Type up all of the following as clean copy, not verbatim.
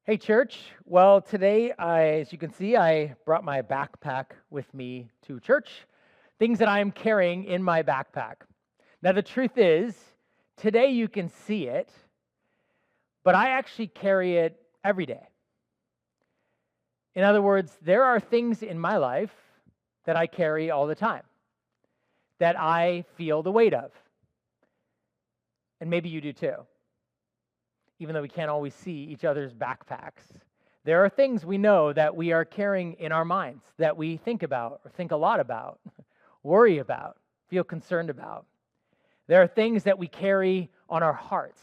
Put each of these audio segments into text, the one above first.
Hey, church. Well, today, as you can see, I brought my backpack with me to church. Things that I am carrying in my backpack. Now, the truth is, today you can see it, but I actually carry it every day. In other words, there are things in my life that I carry all the time that I feel the weight of. And maybe you do too, even though we can't always see each other's backpacks. There are things we know that we are carrying in our minds that we think about or think a lot about, worry about, feel concerned about. There are things that we carry on our hearts,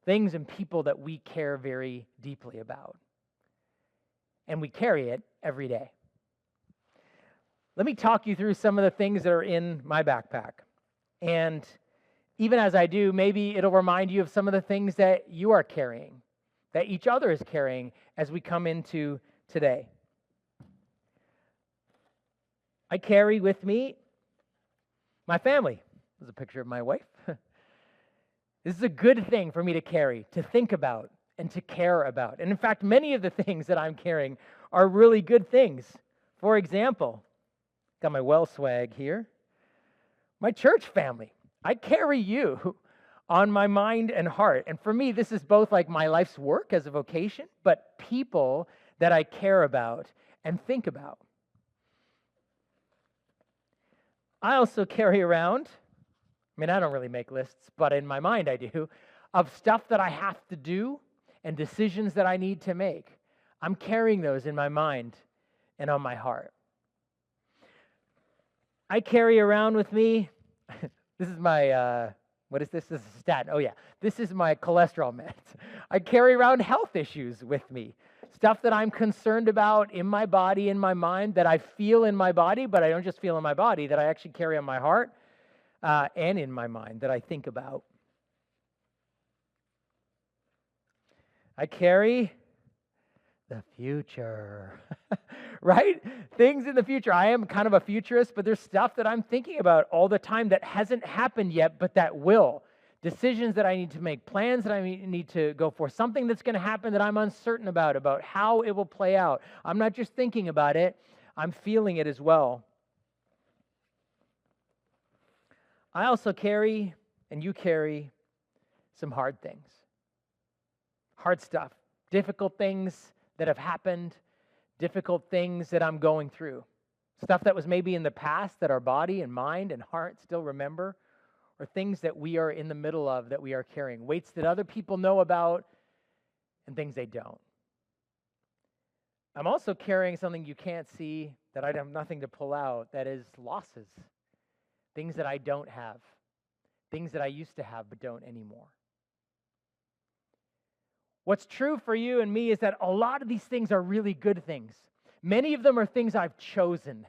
things and people that we care very deeply about. And we carry it every day. Let me talk you through some of the things that are in my backpack. And even as I do, maybe it'll remind you of some of the things that you are carrying, that each other is carrying as we come into today. I carry with me my family. There's a picture of my wife. This is a good thing for me to carry, to think about, and to care about. And in fact, many of the things that I'm carrying are really good things. For example, got my well swag here. My church family. I carry you on my mind and heart. And for me, this is both like my life's work as a vocation, but people that I care about and think about. I also carry around, I don't really make lists, but in my mind I do, of stuff that I have to do and decisions that I need to make. I'm carrying those in my mind and on my heart. I carry around with me, this is my, what is this? This is a statin. Oh, yeah. This is my cholesterol meds. I carry around health issues with me, stuff that I'm concerned about in my body, in my mind, that I feel in my body, but I don't just feel in my body, that I actually carry on my heart and in my mind, that I think about. I carry the future, right? Things in the future. I am kind of a futurist, but there's stuff that I'm thinking about all the time that hasn't happened yet, but that will. Decisions that I need to make, plans that I need to go for, something that's going to happen that I'm uncertain about how it will play out. I'm not just thinking about it, I'm feeling it as well. I also carry, and you carry, some hard things. Hard stuff, difficult things that have happened, difficult things that I'm going through. Stuff that was maybe in the past that our body and mind and heart still remember, or things that we are in the middle of that we are carrying, weights that other people know about and things they don't. I'm also carrying something you can't see that I have nothing to pull out, that is losses, things that I don't have, things that I used to have but don't anymore. What's true for you and me is that a lot of these things are really good things. Many of them are things I've chosen.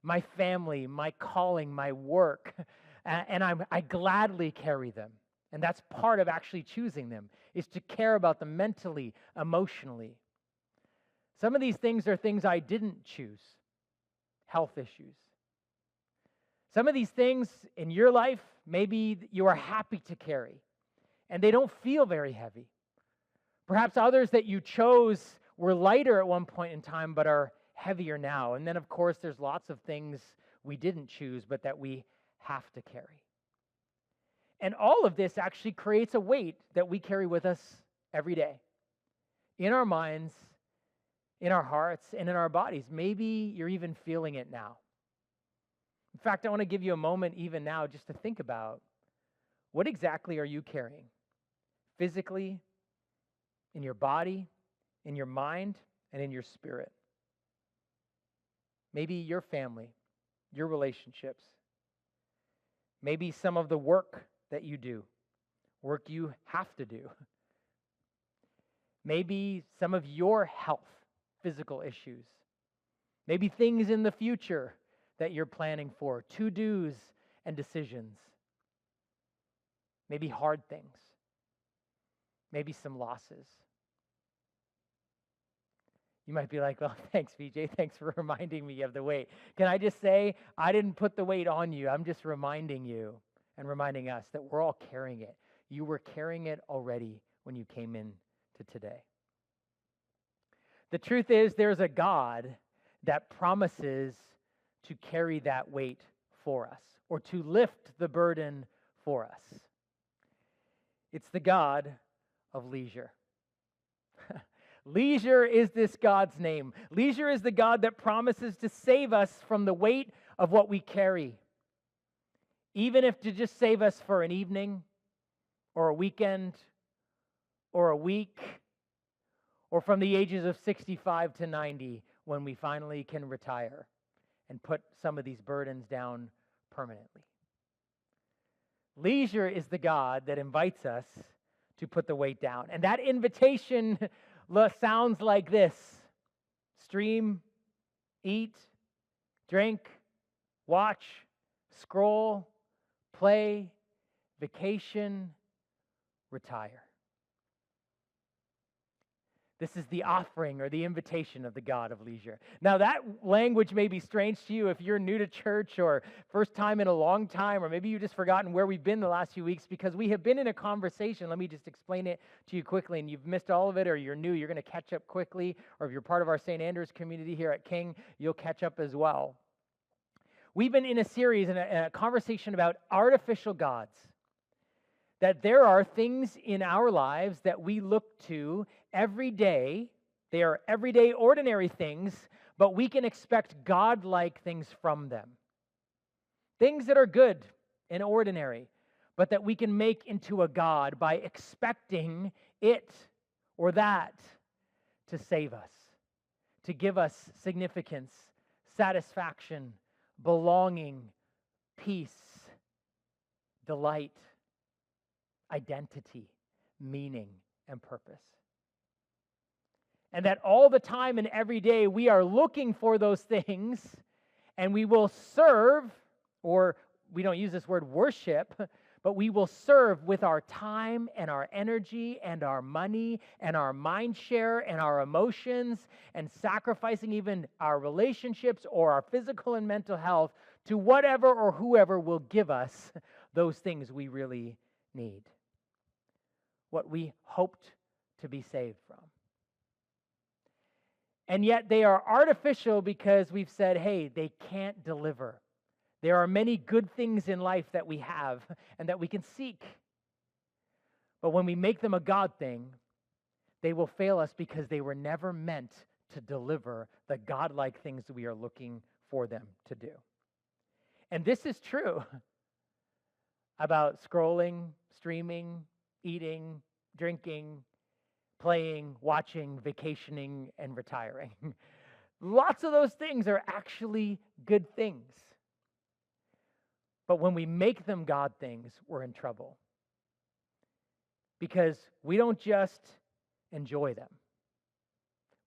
My family, my calling, my work, and I gladly carry them. And that's part of actually choosing them, is to care about them mentally, emotionally. Some of these things are things I didn't choose, health issues. Some of these things in your life, maybe you are happy to carry, and they don't feel very heavy. Perhaps others that you chose were lighter at one point in time, but are heavier now. And then, of course, there's lots of things we didn't choose, but that we have to carry. And all of this actually creates a weight that we carry with us every day, in our minds, in our hearts, and in our bodies. Maybe you're even feeling it now. In fact, I want to give you a moment even now just to think about, what exactly are you carrying? Physically, in your body, in your mind, and in your spirit. Maybe your family, your relationships. Maybe some of the work that you do, work you have to do. Maybe some of your health, physical issues. Maybe things in the future that you're planning for, to-dos and decisions. Maybe hard things. Maybe some losses. You might be like, well, thanks, VJ. Thanks for reminding me of the weight. Can I just say, I didn't put the weight on you. I'm just reminding you and reminding us that we're all carrying it. You were carrying it already when you came in to today. The truth is, there's a God that promises to carry that weight for us or to lift the burden for us. It's the God of leisure. Leisure is this God's name. Leisure is the God that promises to save us from the weight of what we carry, even if to just save us for an evening or a weekend or a week or from the ages of 65 to 90 when we finally can retire and put some of these burdens down permanently. Leisure is the God that invites us to put the weight down. And that invitation sounds like this: stream, eat, drink, watch, scroll, play, vacation, retire. This is the offering or the invitation of the God of leisure. Now, that language may be strange to you if you're new to church or first time in a long time, or maybe you've just forgotten where we've been the last few weeks, because we have been in a conversation. Let me just explain it to you quickly, and you've missed all of it, or you're new, you're going to catch up quickly, or if you're part of our St. Andrews community here at King, you'll catch up as well. We've been in a series and a conversation about artificial gods. That there are things in our lives that we look to every day. They are everyday, ordinary things, but we can expect God-like things from them. Things that are good and ordinary, but that we can make into a God by expecting it or that to save us, to give us significance, satisfaction, belonging, peace, delight, identity, meaning, and purpose. And that all the time and every day we are looking for those things, and we will serve, or we don't use this word worship, but we will serve with our time and our energy and our money and our mind share and our emotions, and sacrificing even our relationships or our physical and mental health to whatever or whoever will give us those things we really need. What we hoped to be saved from. And yet they are artificial because we've said, hey, they can't deliver. There are many good things in life that we have and that we can seek. But when we make them a God thing, they will fail us because they were never meant to deliver the God-like things we are looking for them to do. And this is true about scrolling, streaming, eating, drinking, playing, watching, vacationing, and retiring. Lots of those things are actually good things. But when we make them God things, we're in trouble. Because we don't just enjoy them.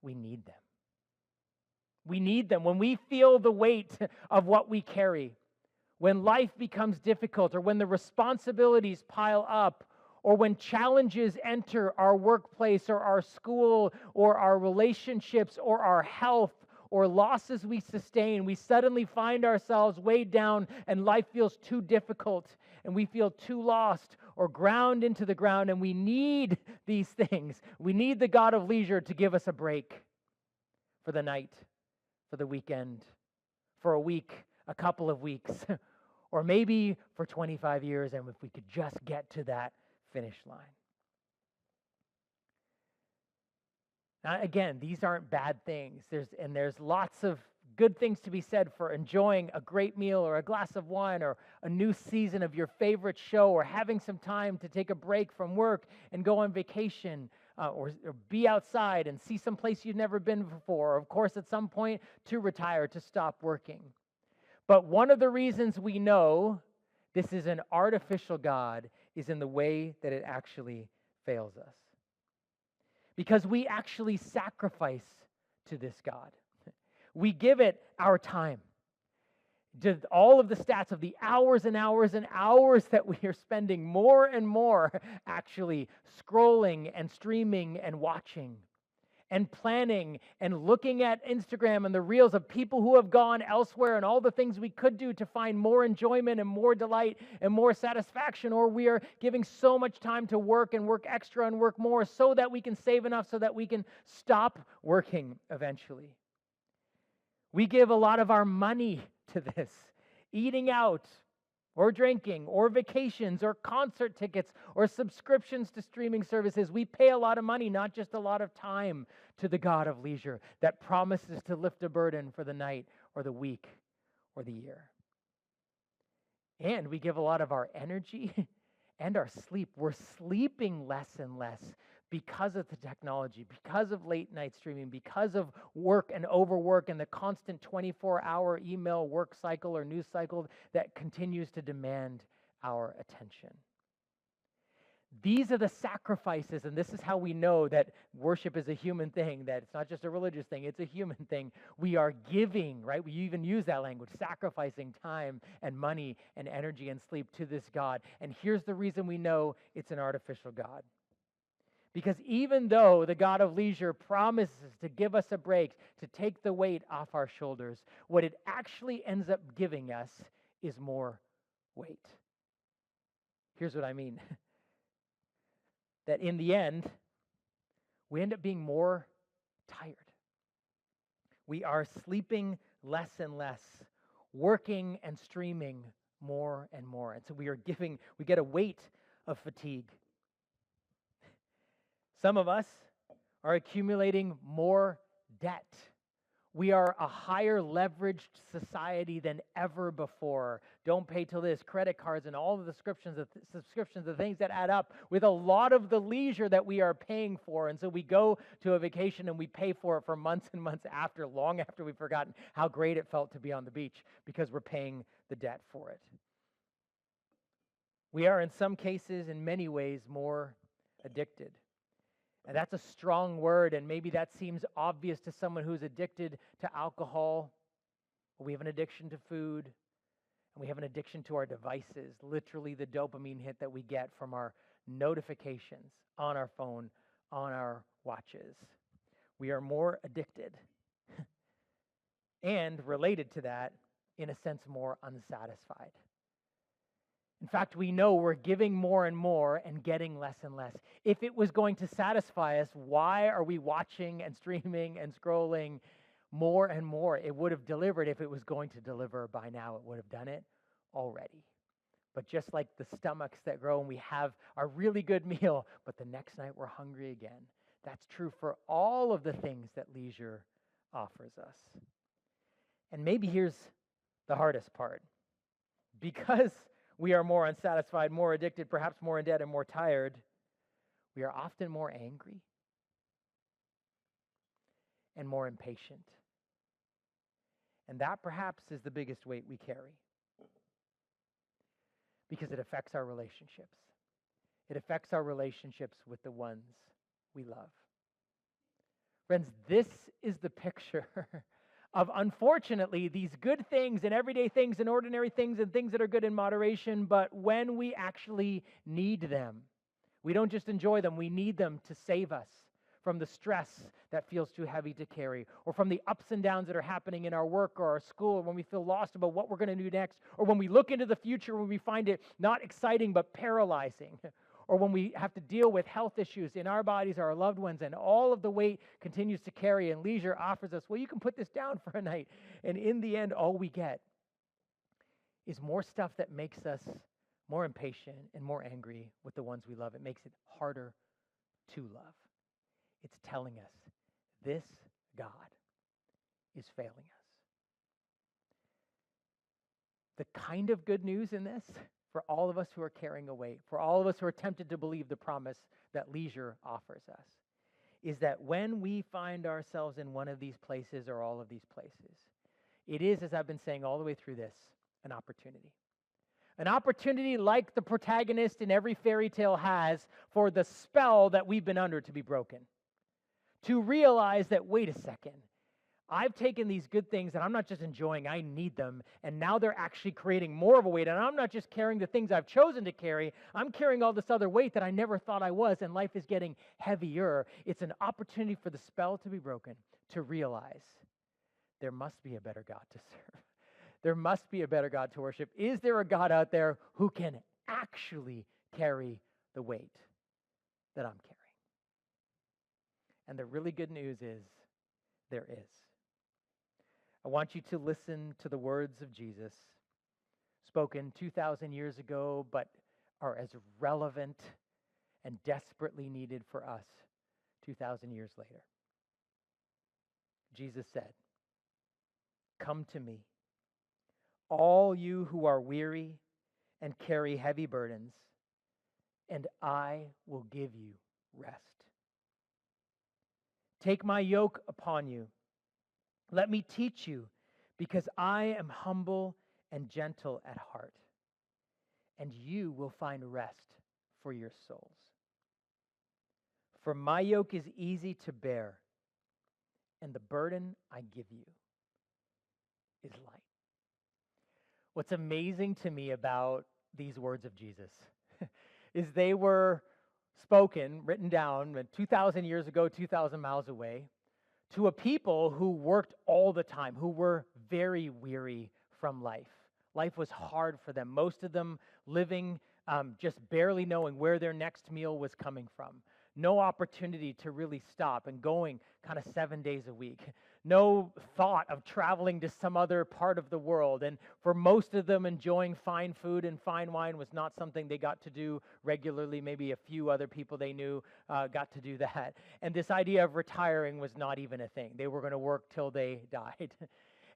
We need them. We need them. When we feel the weight of what we carry, when life becomes difficult, or when the responsibilities pile up, or when challenges enter our workplace or our school or our relationships or our health, or losses we sustain, we suddenly find ourselves weighed down and life feels too difficult and we feel too lost or ground into the ground, and we need these things. We need the God of leisure to give us a break for the night, for the weekend, for a week, a couple of weeks, or maybe for 25 years, and if we could just get to that finish line. Now, again, these aren't bad things. There's lots of good things to be said for enjoying a great meal or a glass of wine or a new season of your favorite show, or having some time to take a break from work and go on vacation, or be outside and see some place you've never been before, or of course at some point to retire, to stop working. But one of the reasons we know this is an artificial God is in the way that it actually fails us. Because we actually sacrifice to this God. We give it our time. Just all of the stats of the hours and hours and hours that we are spending, more and more actually scrolling and streaming and watching. and planning and looking at Instagram and the reels of people who have gone elsewhere and all the things we could do to find more enjoyment and more delight and more satisfaction, or we are giving so much time to work and work extra and work more so that we can save enough so that we can stop working eventually. We give a lot of our money to this, eating out, or drinking, or vacations, or concert tickets, or subscriptions to streaming services. We pay a lot of money, not just a lot of time, to the God of leisure that promises to lift a burden for the night, or the week, or the year. And we give a lot of our energy and our sleep. We're sleeping less and less because of the technology, because of late night streaming, because of work and overwork and the constant 24-hour email work cycle or news cycle that continues to demand our attention. These are the sacrifices, and this is how we know that worship is a human thing, that it's not just a religious thing, it's a human thing. We are giving, right? We even use that language, sacrificing time and money and energy and sleep to this God. And here's the reason we know it's an artificial God. Because even though the God of leisure promises to give us a break, to take the weight off our shoulders, what it actually ends up giving us is more weight. Here's what I mean. That in the end, we end up being more tired. We are sleeping less and less, working and streaming more and more. And so we get a weight of fatigue. Some of us are accumulating more debt. We are a higher leveraged society than ever before. Don't pay till this, credit cards and all of the subscriptions, the things that add up with a lot of the leisure that we are paying for. And so we go to a vacation and we pay for it for months and months after, long after we've forgotten how great it felt to be on the beach because we're paying the debt for it. We are in some cases, in many ways, more addicted. And that's a strong word, and maybe that seems obvious to someone who's addicted to alcohol. We have an addiction to food, and we have an addiction to our devices, literally the dopamine hit that we get from our notifications on our phone, on our watches. We are more addicted. And related to that, in a sense, more unsatisfied. In fact, we know we're giving more and more and getting less and less. If it was going to satisfy us, why are we watching and streaming and scrolling more and more? It would have delivered. If it was going to deliver by now, it would have done it already. But just like the stomachs that grow and we have a really good meal, but the next night we're hungry again. That's true for all of the things that leisure offers us. And maybe here's the hardest part. Because we are more unsatisfied, more addicted, perhaps more in debt and more tired, we are often more angry and more impatient. And that perhaps is the biggest weight we carry because it affects our relationships. It affects our relationships with the ones we love. Friends, this is the picture of, unfortunately, these good things and everyday things and ordinary things and things that are good in moderation, but when we actually need them, we don't just enjoy them, we need them to save us from the stress that feels too heavy to carry, or from the ups and downs that are happening in our work or our school, or when we feel lost about what we're going to do next, or when we look into the future when we find it not exciting but paralyzing, or when we have to deal with health issues in our bodies or our loved ones, and all of the weight continues to carry, and leisure offers us, well, you can put this down for a night. And in the end, all we get is more stuff that makes us more impatient and more angry with the ones we love. It makes it harder to love. It's telling us this God is failing us. The kind of good news in this, for all of us who are carrying a weight, for all of us who are tempted to believe the promise that leisure offers us, is that when we find ourselves in one of these places or all of these places, it is, as I've been saying all the way through this, an opportunity. An opportunity like the protagonist in every fairy tale has for the spell that we've been under to be broken. To realize that, wait a second, I've taken these good things that I'm not just enjoying, I need them, and now they're actually creating more of a weight, and I'm not just carrying the things I've chosen to carry, I'm carrying all this other weight that I never thought I was, and life is getting heavier. It's an opportunity for the spell to be broken, to realize there must be a better God to serve. There must be a better God to worship. Is there a God out there who can actually carry the weight that I'm carrying? And the really good news is there is. I want you to listen to the words of Jesus, spoken 2,000 years ago, but are as relevant and desperately needed for us 2,000 years later. Jesus said, "Come to me, all you who are weary and carry heavy burdens, and I will give you rest. Take my yoke upon you. Let me teach you, because I am humble and gentle at heart, and you will find rest for your souls. For my yoke is easy to bear, and the burden I give you is light." What's amazing to me about these words of Jesus is they were spoken, written down 2,000 years ago, 2,000 miles away, to a people who worked all the time, who were very weary from life. Life was hard for them, most of them living just barely knowing where their next meal was coming from. No opportunity to really stop and going kind of 7 days a week. No thought of traveling to some other part of the world. And for most of them, enjoying fine food and fine wine was not something they got to do regularly. Maybe a few other people they knew got to do that. And this idea of retiring was not even a thing. They were going to work till they died.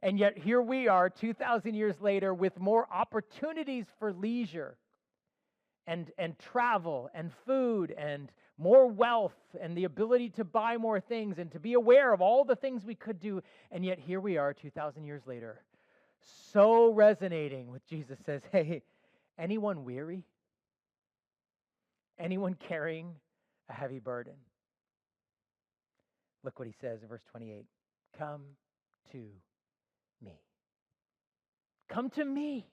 And yet here we are 2,000 years later with more opportunities for leisure and travel and food and more wealth and the ability to buy more things and to be aware of all the things we could do. And yet here we are 2,000 years later, so resonating with Jesus says, hey, anyone weary? Anyone carrying a heavy burden? Look what he says in verse 28. Come to me. Come to me.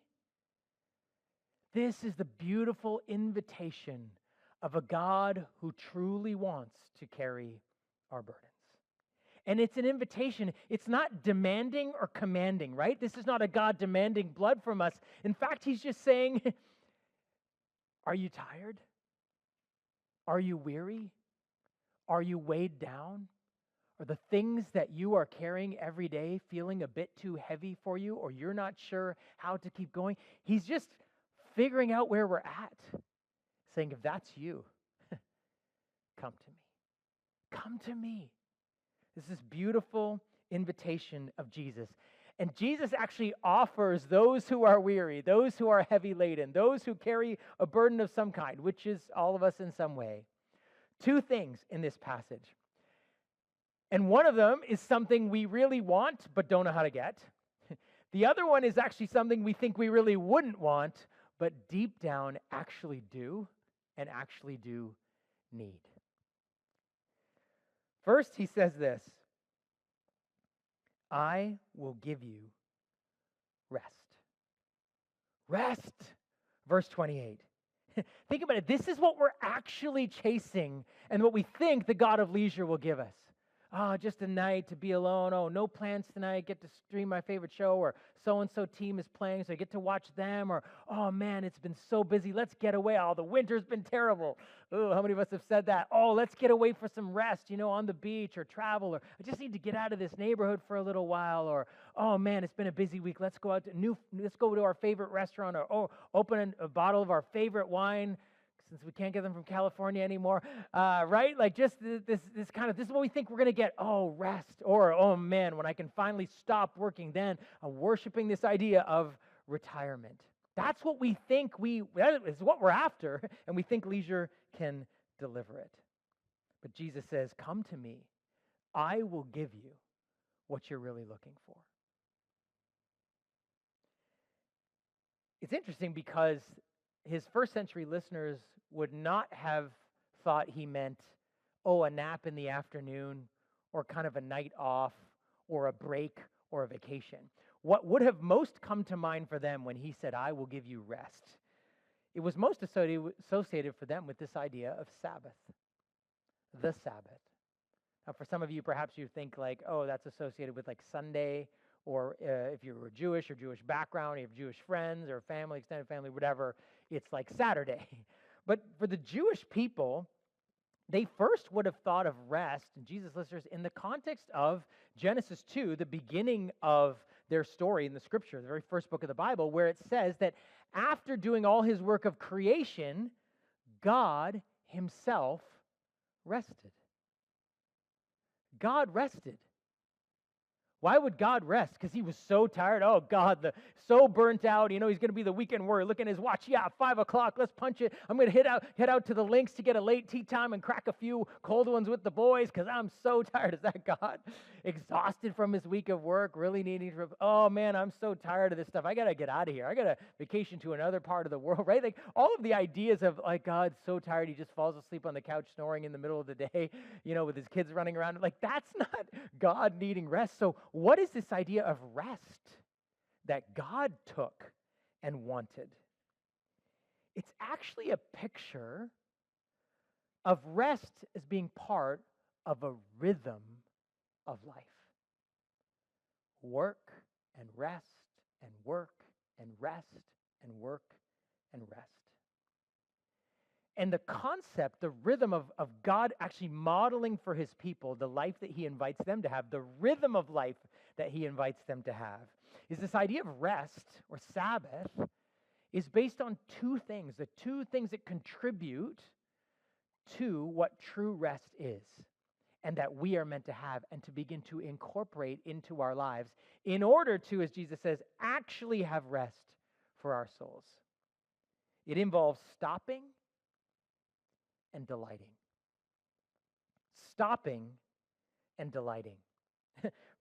This is the beautiful invitation of a God who truly wants to carry our burdens. And it's an invitation. It's not demanding or commanding, right? This is not a God demanding blood from us. In fact, he's just saying, are you tired? Are you weary? Are you weighed down? Are the things that you are carrying every day feeling a bit too heavy for you, or you're not sure how to keep going? He's just figuring out where we're at, saying, if that's you, come to me. Come to me. This is beautiful invitation of Jesus. And Jesus actually offers those who are weary, those who are heavy laden, those who carry a burden of some kind, which is all of us in some way, two things in this passage. And one of them is something we really want but don't know how to get. The other one is actually something we think we really wouldn't want, but deep down actually do and actually do need. First, he says this, I will give you rest. Rest, verse 28. Think about it. This is what we're actually chasing and what we think the God of leisure will give us. Oh, just a night to be alone. Oh, no plans tonight. Get to stream my favorite show, or so-and-so team is playing, so I get to watch them. Or, oh, man, it's been so busy. Let's get away. Oh, the winter's been terrible. Oh, how many of us have said that? Oh, let's get away for some rest, on the beach or travel. Or I just need to get out of this neighborhood for a little while. Or, oh, man, it's been a busy week. Let's go let's go to our favorite restaurant, or open a bottle of our favorite wine, since we can't get them from California anymore, right? Like just this is what we think we're going to get. Oh, rest. Or, oh man, when I can finally stop working, then I'm worshiping this idea of retirement. That's what we think that is what we're after, and we think leisure can deliver it. But Jesus says, come to me. I will give you what you're really looking for. It's interesting because his first century listeners would not have thought he meant, a nap in the afternoon, or kind of a night off, or a break or a vacation. What would have most come to mind for them when he said, I will give you rest? It was most associated for them with this idea of Sabbath, the Sabbath. Now, for some of you, perhaps you think like, oh, that's associated with like Sunday, or if you're Jewish or Jewish background, you have Jewish friends or family, extended family, whatever, it's like Saturday. But for the Jewish people, they first would have thought of rest, and Jesus listeners, in the context of Genesis 2, the beginning of their story in the scripture, the very first book of the Bible, where it says that after doing all his work of creation, God himself rested. God rested. Why would God rest? Because he was so tired. Oh, God, so burnt out. You know, he's going to be the weekend warrior. Looking at his watch. Yeah, 5 o'clock. Let's punch it. I'm going to head out to the links to get a late tea time and crack a few cold ones with the boys because I'm so tired. Is that God? Exhausted from his week of work, really needing to, oh, man, I'm so tired of this stuff. I got to get out of here. I got to vacation to another part of the world, right? Like all of the ideas of like, God's so tired. He just falls asleep on the couch snoring in the middle of the day, you know, with his kids running around. Like that's not God needing rest. So what is this idea of rest that God took and wanted? It's actually a picture of rest as being part of a rhythm of life. Work and rest and work and rest and work and rest. And the concept, the rhythm of God actually modeling for his people the life that he invites them to have, the rhythm of life that he invites them to have, is this idea of rest or Sabbath is based on two things, the two things that contribute to what true rest is and that we are meant to have and to begin to incorporate into our lives in order to, as Jesus says, actually have rest for our souls. It involves stopping and delighting. Stopping and delighting.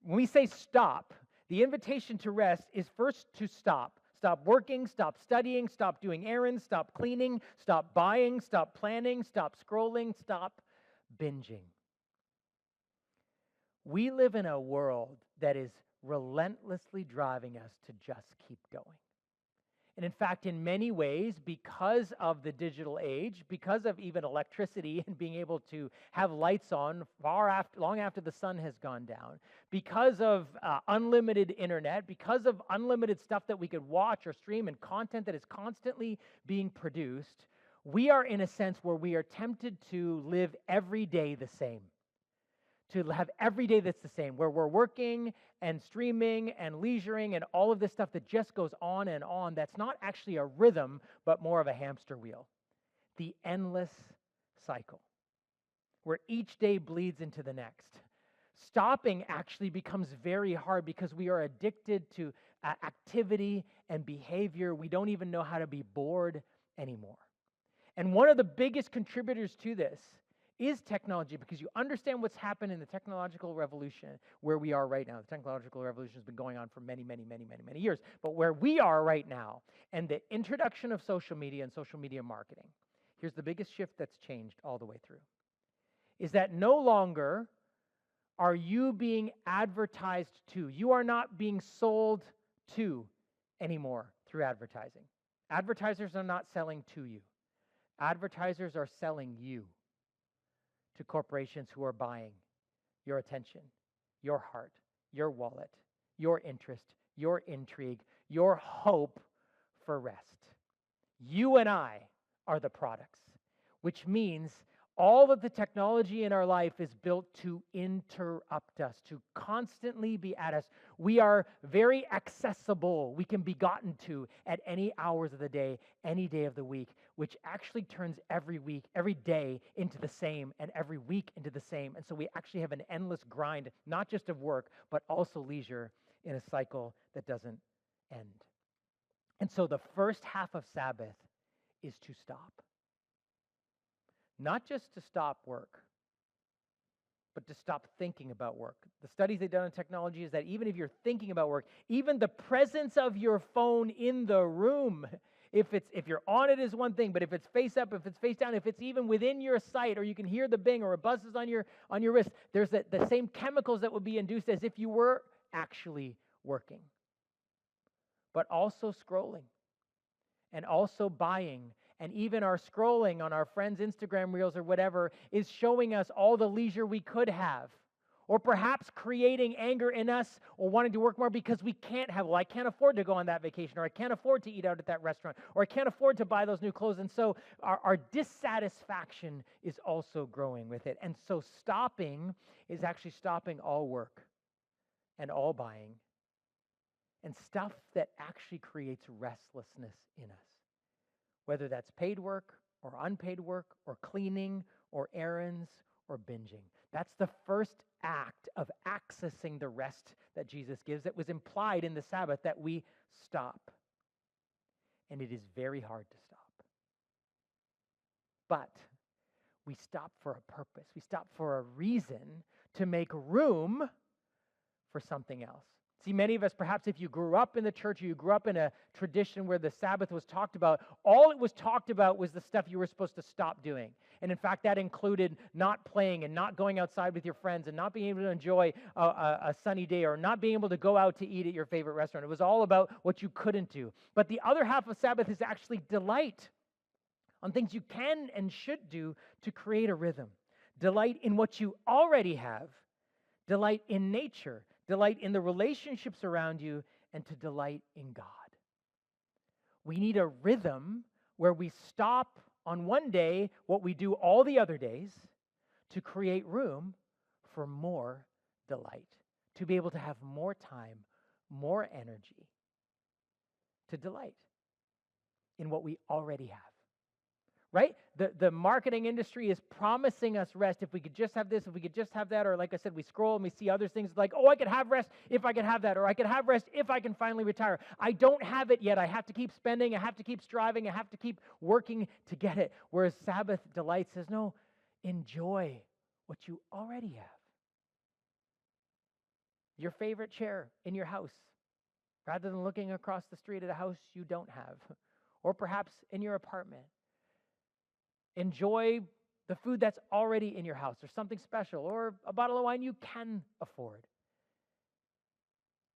When we say stop, the invitation to rest is first to stop. Stop working, stop studying, stop doing errands, stop cleaning, stop buying, stop planning, stop scrolling, stop binging. We live in a world that is relentlessly driving us to just keep going. And in fact, in many ways, because of the digital age, because of even electricity and being able to have lights on long after the sun has gone down, because of unlimited internet, because of unlimited stuff that we could watch or stream and content that is constantly being produced, we are in a sense where we are tempted to live every day the same. To have every day that's the same, where we're working and streaming and leisuring and all of this stuff that just goes on and on, that's not actually a rhythm, but more of a hamster wheel. The endless cycle, where each day bleeds into the next. Stopping actually becomes very hard because we are addicted to activity and behavior. We don't even know how to be bored anymore. And one of the biggest contributors to this is technology, because you understand what's happened in the technological revolution where we are right now. The technological revolution has been going on for many, many, many, many, many years. But where we are right now, and the introduction of social media and social media marketing, here's the biggest shift that's changed all the way through, is that no longer are you being advertised to. You are not being sold to anymore through advertising. Advertisers are not selling to you. Advertisers are selling you to corporations who are buying your attention, your heart, your wallet, your interest, your intrigue, your hope for rest. You and I are the products, which means all of the technology in our life is built to interrupt us, to constantly be at us. We are very accessible. We can be gotten to at any hours of the day, any day of the week, which actually turns every day into the same, and every week into the same. And so we actually have an endless grind, not just of work, but also leisure in a cycle that doesn't end. And so the first half of Sabbath is to stop. Not just to stop work, but to stop thinking about work. The studies they've done in technology is that even if you're thinking about work, even the presence of your phone in the room If you're on it is one thing, but if it's face up, if it's face down, if it's even within your sight, or you can hear the bing or it buzzes on your wrist, there's the same chemicals that would be induced as if you were actually working. But also scrolling, and also buying, and even our scrolling on our friends' Instagram reels or whatever is showing us all the leisure we could have. Or perhaps creating anger in us or wanting to work more because we can't have, well, I can't afford to go on that vacation, or I can't afford to eat out at that restaurant, or I can't afford to buy those new clothes. And so our dissatisfaction is also growing with it. And so stopping is actually stopping all work and all buying and stuff that actually creates restlessness in us, whether that's paid work or unpaid work or cleaning or errands or binging. That's the first act of accessing the rest that Jesus gives that was implied in the Sabbath, that we stop. And it is very hard to stop. But we stop for a purpose. We stop for a reason to make room for something else. See, many of us, perhaps if you grew up in the church or you grew up in a tradition where the Sabbath was talked about, all it was talked about was the stuff you were supposed to stop doing. And in fact, that included not playing and not going outside with your friends and not being able to enjoy a sunny day, or not being able to go out to eat at your favorite restaurant. It was all about what you couldn't do. But the other half of Sabbath is actually delight on things you can and should do to create a rhythm. Delight in what you already have. Delight in nature. Delight in the relationships around you, and to delight in God. We need a rhythm where we stop on one day what we do all the other days to create room for more delight, to be able to have more time, more energy, to delight in what we already have. Right? The marketing industry is promising us rest. If we could just have this, if we could just have that, or like I said, we scroll and we see other things like, oh, I could have rest if I could have that, or I could have rest if I can finally retire. I don't have it yet. I have to keep spending. I have to keep striving. I have to keep working to get it. Whereas Sabbath delight says, no, enjoy what you already have. Your favorite chair in your house, rather than looking across the street at a house you don't have, or perhaps in your apartment. Enjoy the food that's already in your house, or something special, or a bottle of wine you can afford.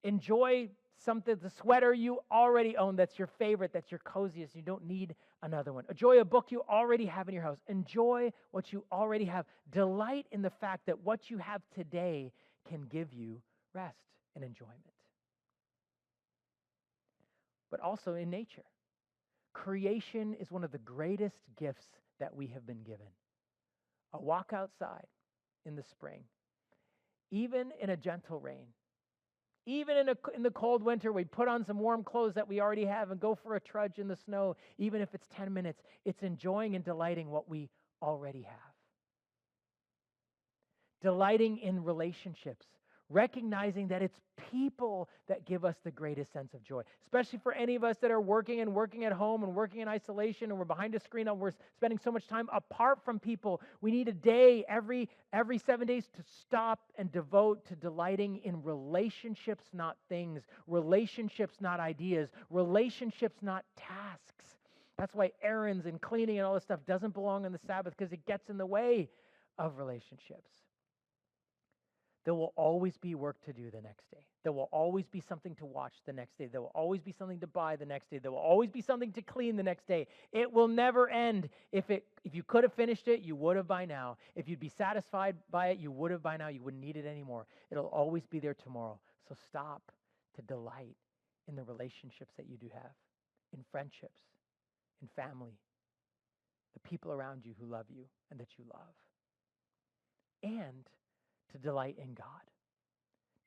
Enjoy something, the sweater you already own that's your favorite, that's your coziest, you don't need another one. Enjoy a book you already have in your house. Enjoy what you already have. Delight in the fact that what you have today can give you rest and enjoyment. But also in nature. Creation is one of the greatest gifts that we have been given. A walk outside in the spring, even in a gentle rain, even in the cold winter, we put on some warm clothes that we already have and go for a trudge in the snow, even if it's 10 minutes. It's enjoying and delighting what we already have. Delighting in relationships, recognizing that it's people that give us the greatest sense of joy, especially for any of us that are working at home and working in isolation, and we're behind a screen and we're spending so much time apart from people. We need a day every 7 days to stop and devote to delighting in relationships, not things, relationships, not ideas, relationships, not tasks. That's why errands and cleaning and all this stuff doesn't belong on the Sabbath, because it gets in the way of relationships. There will always be work to do the next day. There will always be something to watch the next day. There will always be something to buy the next day. There will always be something to clean the next day. It will never end. If you could have finished it, you would have by now. If you'd be satisfied by it, you would have by now. You wouldn't need it anymore. It'll always be there tomorrow. So stop to delight in the relationships that you do have, in friendships, in family, the people around you who love you and that you love. And to delight in God.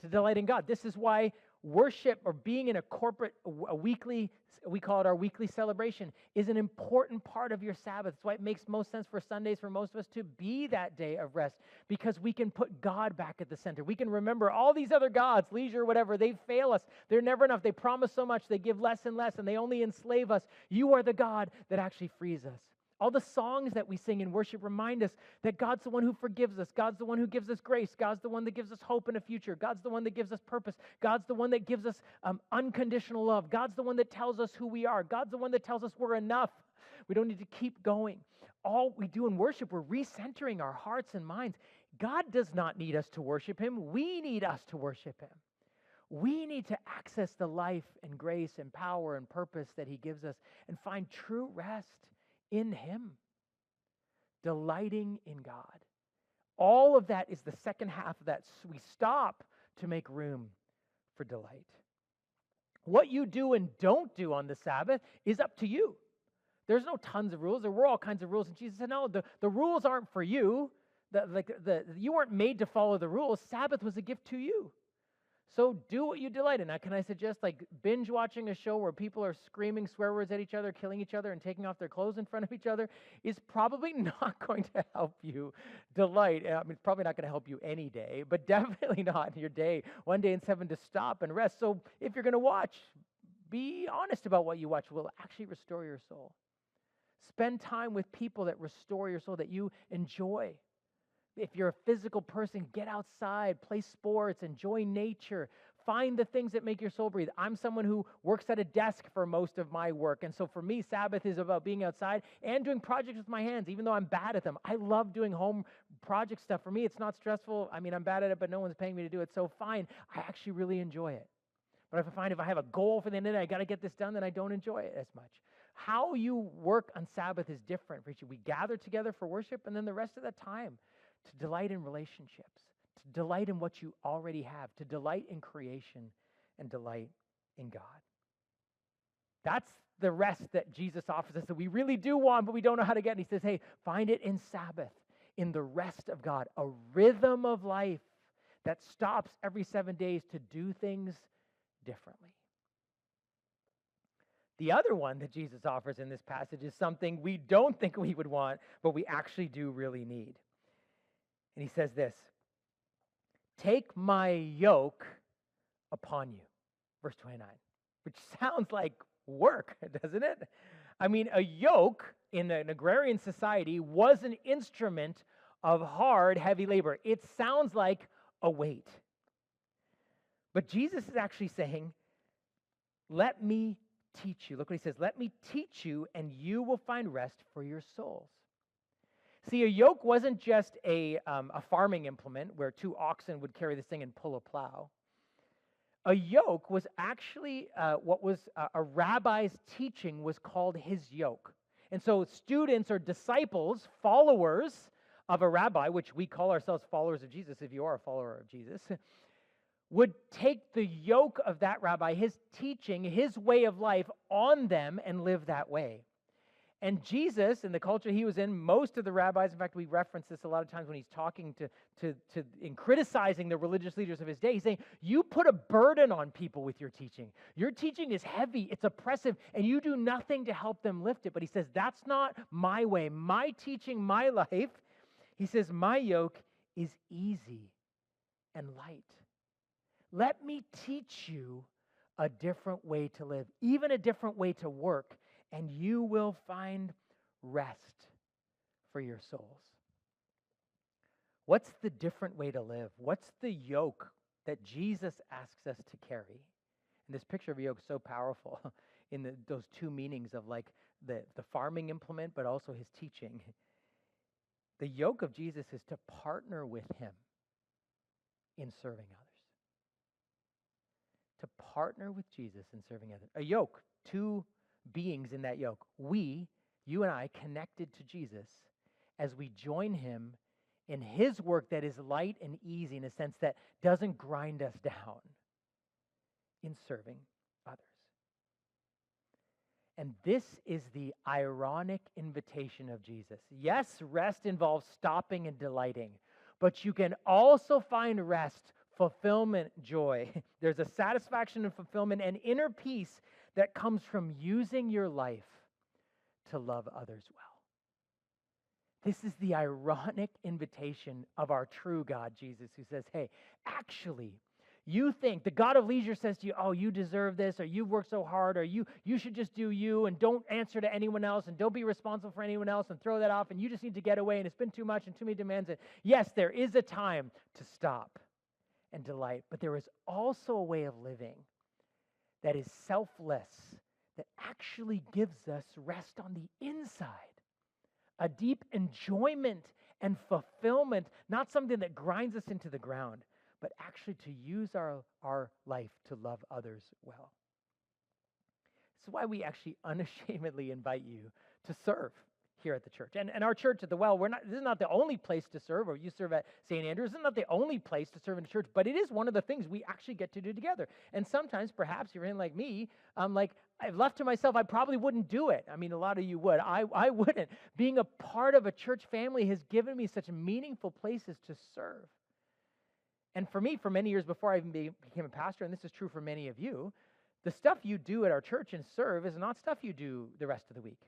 To delight in God. This is why worship, or being in a weekly, we call it our weekly celebration, is an important part of your Sabbath. That's why it makes most sense for Sundays for most of us to be that day of rest, because we can put God back at the center. We can remember all these other gods, leisure, whatever, they fail us. They're never enough. They promise so much. They give less and less, and they only enslave us. You are the God that actually frees us. All the songs that we sing in worship remind us that God's the one who forgives us. God's the one who gives us grace. God's the one that gives us hope in a future. God's the one that gives us purpose. God's the one that gives us unconditional love. God's the one that tells us who we are. God's the one that tells us we're enough. We don't need to keep going. All we do in worship, we're recentering our hearts and minds. God does not need us to worship him. We need us to worship him. We need to access the life and grace and power and purpose that he gives us and find true rest in him, delighting in God. All of that is the second half of that. We stop to make room for delight. What you do and don't do on the Sabbath is up to you. There's no tons of rules. There were all kinds of rules. And Jesus said, no, the rules aren't for you. You weren't made to follow the rules. Sabbath was a gift to you. So do what you delight in. Now, can I suggest binge watching a show where people are screaming swear words at each other, killing each other, and taking off their clothes in front of each other is probably not going to help you delight. I mean, it's probably not going to help you any day, but definitely not in your day, one day in 7 to stop and rest. So if you're going to watch, be honest about what you watch. Will actually restore your soul. Spend time with people that restore your soul, that you enjoy. If you're a physical person, get outside, play sports, enjoy nature, find the things that make your soul breathe. I'm someone who works at a desk for most of my work. And so for me, Sabbath is about being outside and doing projects with my hands, even though I'm bad at them. I love doing home project stuff. For me, it's not stressful. I mean, I'm bad at it, but no one's paying me to do it. So fine, I actually really enjoy it. But if I have a goal for the end of the day, I got to get this done, then I don't enjoy it as much. How you work on Sabbath is different for each. We gather together for worship, and then the rest of the time, to delight in relationships, to delight in what you already have, to delight in creation and delight in God. That's the rest that Jesus offers us that we really do want, but we don't know how to get. And he says, hey, find it in Sabbath, in the rest of God, a rhythm of life that stops every 7 days to do things differently. The other one that Jesus offers in this passage is something we don't think we would want, but we actually do really need. And he says this, take my yoke upon you, verse 29, which sounds like work, doesn't it? I mean, a yoke in an agrarian society was an instrument of hard, heavy labor. It sounds like a weight. But Jesus is actually saying, let me teach you. Look what he says, let me teach you and you will find rest for your souls. See, a yoke wasn't just a farming implement where 2 oxen would carry this thing and pull a plow. A yoke was actually what was a rabbi's teaching was called his yoke. And so students or disciples, followers of a rabbi, which we call ourselves followers of Jesus if you are a follower of Jesus, would take the yoke of that rabbi, his teaching, his way of life on them and live that way. And Jesus, in the culture he was in, most of the rabbis, in fact, we reference this a lot of times when he's talking in criticizing the religious leaders of his day, he's saying, you put a burden on people with your teaching. Your teaching is heavy, it's oppressive, and you do nothing to help them lift it. But he says, that's not my way. My teaching, my life, he says, my yoke is easy and light. Let me teach you a different way to live, even a different way to work, and you will find rest for your souls. What's the different way to live? What's the yoke that Jesus asks us to carry? And this picture of a yoke is so powerful in those 2 meanings of like the farming implement, but also his teaching. The yoke of Jesus is to partner with him in serving others. To partner with Jesus in serving others. A yoke, 2 beings in that yoke. You and I, connected to Jesus as we join him in his work that is light and easy in a sense that doesn't grind us down in serving others. And this is the ironic invitation of Jesus. Yes, rest involves stopping and delighting, but you can also find rest, fulfillment, joy. There's a satisfaction and fulfillment and inner peace that comes from using your life to love others well. This is the ironic invitation of our true God, Jesus, who says, hey, actually, You think the God of leisure says to you, oh, you deserve this, or you've worked so hard, or you should just do you and don't answer to anyone else and don't be responsible for anyone else and throw that off and you just need to get away and it's been too much and too many demands. And yes, there is a time to stop and delight, but there is also a way of living that is selfless, that actually gives us rest on the inside, a deep enjoyment and fulfillment, not something that grinds us into the ground, but actually to use our life to love others well. This is why we actually unashamedly invite you to serve here at the church. And our church at the Well, this is not the only place to serve, or you serve at St. Andrews. This is not the only place to serve in the church, but it is one of the things we actually get to do together. And sometimes, perhaps, you're in like me, like, I've left to myself, I probably wouldn't do it. I mean, a lot of you would. I wouldn't. Being a part of a church family has given me such meaningful places to serve. And for me, for many years before I even became a pastor, and this is true for many of you, the stuff you do at our church and serve is not stuff you do the rest of the week.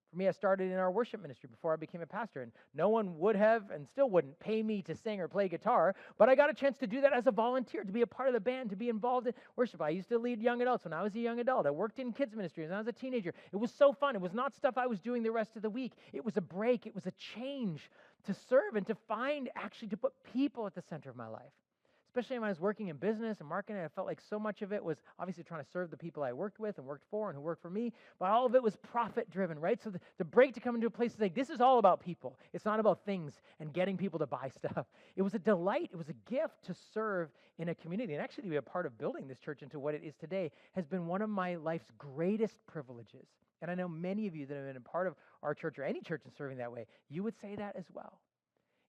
For me, I started in our worship ministry before I became a pastor, and no one would have and still wouldn't pay me to sing or play guitar, but I got a chance to do that as a volunteer, to be a part of the band, to be involved in worship. I used to lead young adults when I was a young adult. I worked in kids ministry when I was a teenager. It was so fun. It was not stuff I was doing the rest of the week. It was a break. It was a change to serve and to find, actually, to put people at the center of my life. Especially when I was working in business and marketing, I felt like so much of it was obviously trying to serve the people I worked with and worked for and who worked for me, but all of it was profit-driven, right? So the break to come into a place is like, this is all about people. It's not about things and getting people to buy stuff. It was a delight. It was a gift to serve in a community. And actually to be a part of building this church into what it is today has been one of my life's greatest privileges. And I know many of you that have been a part of our church or any church in serving that way, you would say that as well.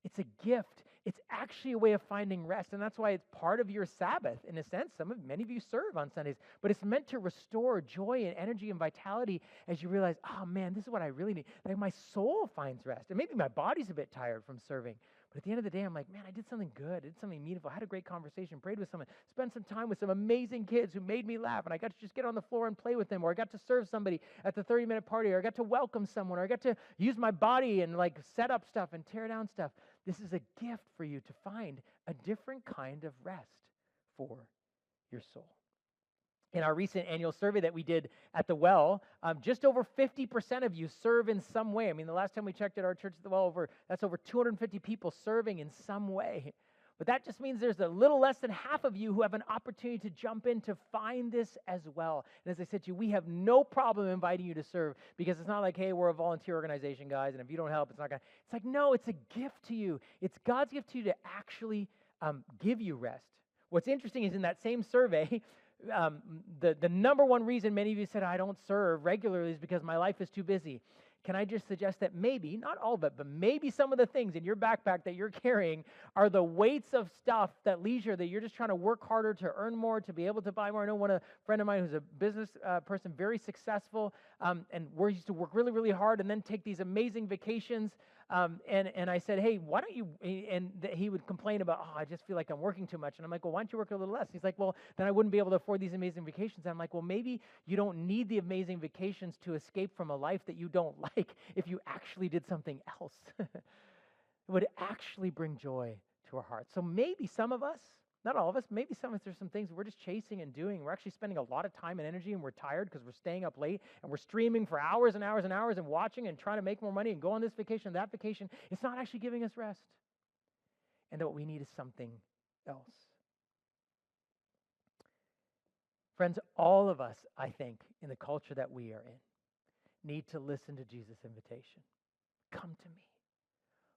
It's a gift. It's actually a way of finding rest, and that's why it's part of your Sabbath, in a sense. Many of you serve on Sundays, but it's meant to restore joy and energy and vitality as you realize, oh man, this is what I really need. Like my soul finds rest, and maybe my body's a bit tired from serving, but at the end of the day, I'm like, man, I did something good. I did something meaningful. I had a great conversation, prayed with someone, spent some time with some amazing kids who made me laugh, and I got to just get on the floor and play with them, or I got to serve somebody at the 30-minute party, or I got to welcome someone, or I got to use my body and like set up stuff and tear down stuff. This is a gift for you to find a different kind of rest for your soul. In our recent annual survey that we did at the Well, just over 50% of you serve in some way. I mean, the last time we checked at our church at the Well, that's over 250 people serving in some way. But that just means there's a little less than half of you who have an opportunity to jump in to find this as well. And as I said to you, we have no problem inviting you to serve because it's not like, hey, we're a volunteer organization, guys, and if you don't help, it's not going to. It's like, no, it's a gift to you. It's God's gift to you to actually give you rest. What's interesting is in that same survey, the number one reason many of you said, I don't serve regularly is because my life is too busy. Can I just suggest that maybe, not all of it, but maybe some of the things in your backpack that you're carrying are the weights of stuff, that leisure, that you're just trying to work harder to earn more, to be able to buy more. I know a friend of mine who's a business person, very successful, and we used to work really, really hard and then take these amazing vacations. And I said, hey, why don't you, he would complain about, oh, I just feel like I'm working too much. And I'm like, well, why don't you work a little less? He's like, well, then I wouldn't be able to afford these amazing vacations. And I'm like, well, maybe you don't need the amazing vacations to escape from a life that you don't like if you actually did something else. It would actually bring joy to our hearts. So maybe some of us, not all of us, maybe some of us, there's some things we're just chasing and doing. We're actually spending a lot of time and energy, and we're tired because we're staying up late, and we're streaming for hours and hours and hours and watching and trying to make more money and go on this vacation, that vacation. It's not actually giving us rest. And that what we need is something else. Friends, all of us, I think, in the culture that we are in, need to listen to Jesus' invitation. Come to me.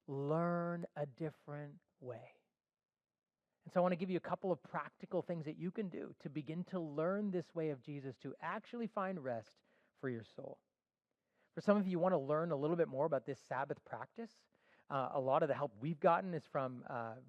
Learn a different way. And so I want to give you a couple of practical things that you can do to begin to learn this way of Jesus, to actually find rest for your soul. For some of you want to learn a little bit more about this Sabbath practice. A lot of the help we've gotten is from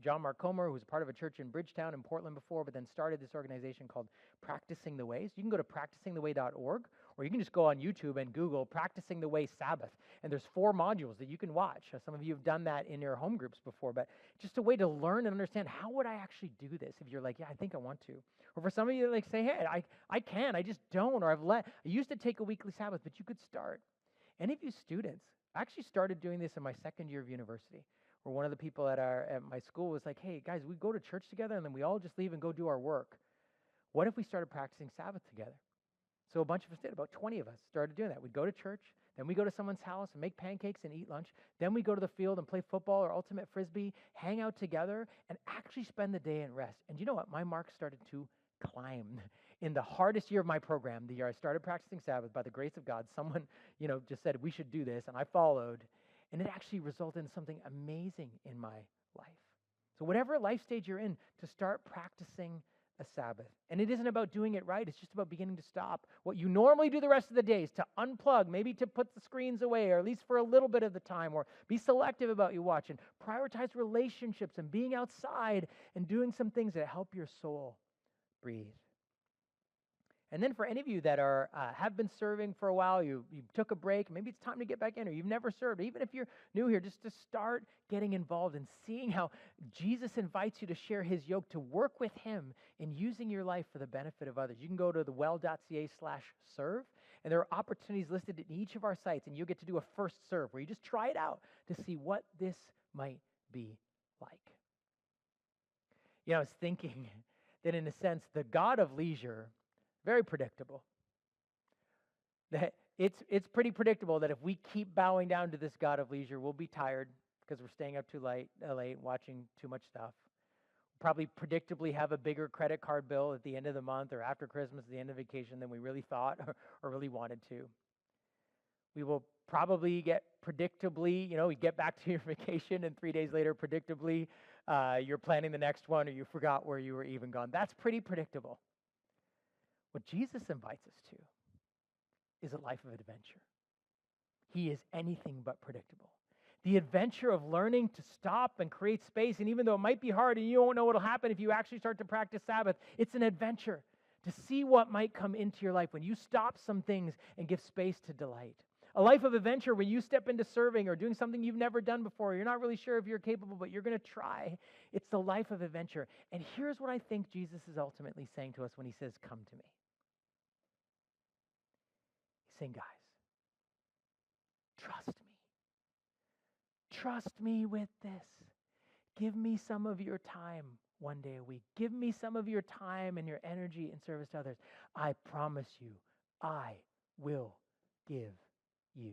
John Mark Comer, who's part of a church in Bridgetown in Portland before, but then started this organization called Practicing the Way. So you can go to practicingtheway.org, or you can just go on YouTube and Google Practicing the Way Sabbath. And there's 4 modules that you can watch. Some of you have done that in your home groups before, but just a way to learn and understand, how would I actually do this? If you're like, yeah, I think I want to. Or for some of you, like say, hey, I can, I just don't, or I used to take a weekly Sabbath, but you could start. Any of you students, I actually started doing this in my second year of university, where one of the people at my school was like, hey, guys, we go to church together and then we all just leave and go do our work. What if we started practicing Sabbath together? So a bunch of us did. About 20 of us started doing that. We'd go to church, then we go to someone's house and make pancakes and eat lunch. Then we go to the field and play football or ultimate frisbee, hang out together, and actually spend the day and rest. And you know what? My marks started to climb. In the hardest year of my program, the year I started practicing Sabbath, by the grace of God, someone, just said we should do this, and I followed, and it actually resulted in something amazing in my life. So whatever life stage you're in, to start practicing a Sabbath. And it isn't about doing it right. It's just about beginning to stop what you normally do the rest of the days, to unplug, maybe to put the screens away, or at least for a little bit of the time, or be selective about you watch, and prioritize relationships and being outside and doing some things that help your soul breathe. And then for any of you that have been serving for a while, you took a break, maybe it's time to get back in, or you've never served, even if you're new here, just to start getting involved and seeing how Jesus invites you to share his yoke, to work with him in using your life for the benefit of others. You can go to thewell.ca/serve, and there are opportunities listed in each of our sites, and you'll get to do a first serve where you just try it out to see what this might be like. I was thinking that in a sense, the God of leisure, very predictable. That it's pretty predictable that if we keep bowing down to this God of leisure, we'll be tired because we're staying up too late, watching too much stuff. We'll probably predictably have a bigger credit card bill at the end of the month or after Christmas, at the end of vacation, than we really thought or really wanted to. We will probably get predictably, you get back to your vacation and 3 days later, predictably, you're planning the next one or you forgot where you were even gone. That's pretty predictable. What Jesus invites us to is a life of adventure. He is anything but predictable. The adventure of learning to stop and create space, and even though it might be hard and you don't know what will happen if you actually start to practice Sabbath, it's an adventure to see what might come into your life when you stop some things and give space to delight. A life of adventure when you step into serving or doing something you've never done before. You're not really sure if you're capable, but you're going to try. It's the life of adventure. And here's what I think Jesus is ultimately saying to us when he says, come to me. He's saying, guys, trust me. Trust me with this. Give me some of your time one day a week. Give me some of your time and your energy in service to others. I promise you, I will give you